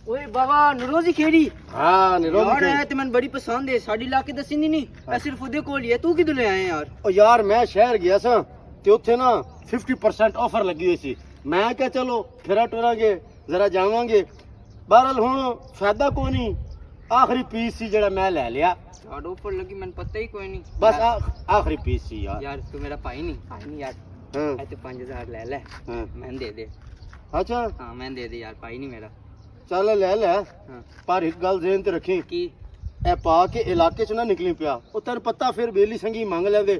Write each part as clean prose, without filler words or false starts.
ਓਏ ਬਾਬਾ ਨਰੋਜ਼ੀ ਖੇੜੀ। ਹਾਂ ਨਿਰੋਧ ਯਾਰ ਇਹ ਤੇ ਮੈਨੂੰ ਬੜੀ ਪਸੰਦ ਹੈ। ਸਾਡੀ ਇਲਾਕੇ ਦੱਸੀ ਨਹੀਂ ਇਹ ਸਿਰਫ ਉਹਦੇ ਕੋਲ ਹੀ ਹੈ। ਤੂੰ ਕਿਦੋਂ ਲੈ ਆਇਆ ਯਾਰ? ਉਹ ਯਾਰ ਮੈਂ ਸ਼ਹਿਰ ਗਿਆ ਸਾਂ ਤੇ ਉੱਥੇ ਨਾ 50% ਆਫਰ ਲੱਗੀ ਹੋਈ ਸੀ। ਮੈਂ ਕਿਹਾ ਚਲੋ ਫੇਰਾ ਟੁਰਾਂਗੇ ਜ਼ਰਾ ਜਾਵਾਂਗੇ। ਬਹਰਹਾਲ ਹੁਣ ਫਾਇਦਾ ਕੋਈ ਨਹੀਂ, ਆਖਰੀ ਪੀਸ ਸੀ ਜਿਹੜਾ ਮੈਂ ਲੈ ਲਿਆ। ਛਾੜ ਆਫਰ ਲੱਗੀ ਮੈਨੂੰ ਪਤਾ ਹੀ ਕੋਈ ਨਹੀਂ। ਬਸ ਆਖਰੀ ਪੀਸ ਸੀ ਯਾਰ। ਯਾਰ ਤੂੰ ਮੇਰਾ ਭਾਈ ਨਹੀਂ ਯਾਰ। ਹਾਂ ਇਹ ਤੇ 5000 ਲੈ ਲੈ। ਹਾਂ ਮੈਂ ਦੇ ਦੇ। ਅੱਛਾ ਹਾਂ ਮੈਂ ਦੇ ਦੇ ਯਾਰ, ਭਾਈ ਨਹੀਂ ਮੇਰਾ। ਚੱਲ ਲੈ ਲੈ, ਹਾਂ ਪਰ ਇੱਕ ਗੱਲ ਜ਼ਹਿਨ ਤੇ ਰੱਖੀ, ਕੀ? ਇਹ ਪਾ ਕੇ ਇਲਾਕੇ 'ਚ ਨਾ ਨਿਕਲੀ ਪਿਆ। ਉਹ ਤੈਨੂੰ ਪਤਾ ਫਿਰ ਬੇਲੀ ਸੰਗੀ ਮੰਗ ਲੈਂਦੇ।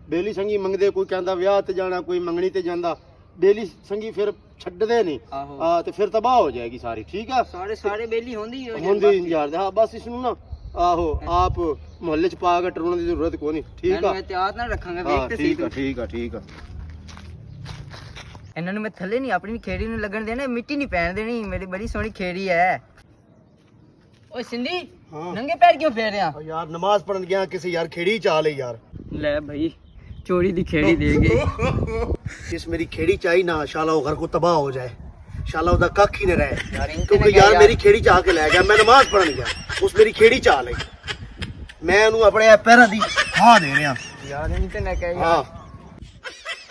ਬੇਲੀ ਸੰਗੀ ਮੰਗਦੇ, ਕੋਈ ਕਹਿੰਦਾ ਵਿਆਹ ਤੇ ਜਾਣਾ, ਕੋਈ ਮੰਗਣੀ ਤੇ ਜਾਂਦਾ। ਬੇਲੀ ਸੰਗੀ ਫਿਰ ਛੱਡਦੇ ਨਹੀਂ। ਆਹੋ ਤੇ ਫਿਰ ਤਬਾਹ ਹੋ ਜਾਏਗੀ ਸਾਰੀ। ਠੀਕ ਆ, ਸਾਰੇ ਬੇਲੀ ਹੁੰਦੀ ਹੁੰਦੀ ਯਾਰ। ਹਾਂ ਬਸ ਇਸ ਨੂੰ ਨਾ ਆਹੋ ਆਪ ਮੁਹੱਲੇ 'ਚ ਪਾ ਕੇ ਟਰੋਣ ਦੀ ਜ਼ਰੂਰਤ ਕੋਈ ਨਹੀਂ। ਠੀਕ ਆ, ਮੈਂ ਇਤਿਆਦ ਨਾਲ ਰੱਖਾਂਗਾ। ਹਾਂ ਵੇਖ ਤੇ ਸਹੀ ਠੀਕ ਆ ਤੂੰ। ਠੀਕ ਆ ਠੀਕ ਆ। ਇਹਨਾਂ ਨੂੰ ਮੈਂ ਥੱਲੇ ਨਹੀਂ ਆਪਣੀ ਖੇੜੀ ਨੂੰ ਲੱਗਣ ਦੇਣਾ, ਮਿੱਟੀ ਨਹੀਂ ਪੈਣ ਦੇਣੀ। ਮੇਰੀ ਬੜੀ ਸੋਹਣੀ ਖੇੜੀ ਹੈ। ਓਏ ਸਿੰਧੀ, ਹਾਂ ਨੰਗੇ ਪੈਰ ਕਿਉਂ ਫੇਰ ਰਿਹਾ? ਯਾਰ ਨਮਾਜ਼ ਪੜਨ ਗਿਆ ਕਿਸੇ ਯਾਰ ਖੇੜੀ ਚਾ ਲਈ ਯਾਰ। ਲੈ ਭਾਈ ਚੋਰੀ ਦੀ ਖੇੜੀ ਦੇ ਗਏ। ਜਿਸ ਮੇਰੀ ਖੇੜੀ ਚਾਹੀ ਨਾ ਸ਼ਾਲਾ ਉਹ ਘਰ ਕੋ ਤਬਾਹ ਹੋ ਜਾਏ, ਸ਼ਾਲਾ ਉਹਦਾ ਕੱਖ ਹੀ ਨਾ ਰਹੇ। ਯਾਰ ਕਿਉਂਕਿ ਯਾਰ ਮੇਰੀ ਖੇੜੀ ਚਾ ਕੇ ਲੈ ਗਿਆ। ਮੈਂ ਨਮਾਜ਼ ਪੜਨ ਗਿਆ, ਉਸ ਮੇਰੀ ਖੇੜੀ ਚਾ ਲਈ। ਮੈਂ ਉਹਨੂੰ ਆਪਣੇ ਪੈਰਾਂ ਦੀ ਹਾਂ ਦੇ ਰਿਹਾ। ਯਾਰ ਇਹ ਤੇ ਨਾ ਕਹਿ ਹਾਂ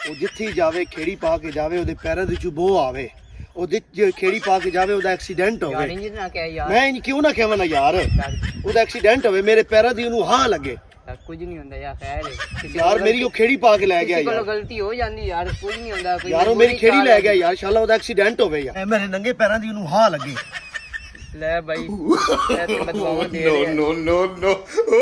ਉਹ ਜਿੱਥੇ ਹੀ ਜਾਵੇ ਖੇੜੀ ਪਾ ਕੇ ਜਾਵੇ, ਉਹਦੇ ਪੈਰਾਂ ਦੀ ਚੁਬੋ ਆਵੇ। ਉਹਦੇ ਖੇੜੀ ਪਾ ਕੇ ਜਾਵੇ, ਉਹਦਾ ਐਕਸੀਡੈਂਟ ਯਾਰ ਹੋਵੇ। ਇੰਜ ਨਾ ਕਹਿ ਯਾਰ। ਮੈਂ ਕਿਉਂ ਨਾ ਕਹਾਂ ਨਾ ਯਾਰ, ਉਹਦਾ ਐਕਸੀਡੈਂਟ ਹੋਵੇ, ਮੇਰੇ ਪੈਰਾਂ ਦੀ ਉਹਨੂੰ ਹਾਂ ਲੱਗੇ। ਯਾਰ ਕੁਝ ਨਹੀਂ ਹੁੰਦਾ ਯਾਰ, ਖੈਰ ਹੈ। ਯਾਰ ਮੇਰੀ ਉਹ ਖੇੜੀ ਪਾ ਕੇ ਲੈ ਗਿਆ ਕਿਸੇ ਕੋਲੋਂ ਯਾਰ। ਗਲਤੀ ਹੋ ਜਾਂਦੀ ਯਾਰ, ਕੁਝ ਨਹੀਂ ਹੁੰਦਾ। ਕੋਈ ਯਾਰ ਉਹ ਮੇਰੀ ਖੇੜੀ ਲੈ ਗਿਆ ਯਾਰ, ਸ਼ਾਲਾ ਉਹਦਾ ਐਕਸੀਡੈਂਟ ਹੋਵੇ ਯਾਰ। ਮੇਰੇ ਨੰਗੇ ਪੈਰਾਂ ਦੀ ਉਹਨੂੰ ਹਾਂ ਲੱਗੀ। ਲੈ ਭਾਈ ਇਹ ਤੇ ਬਦਵਾਵਾਂ ਦੇ ਰਿਹਾ। ਨੋ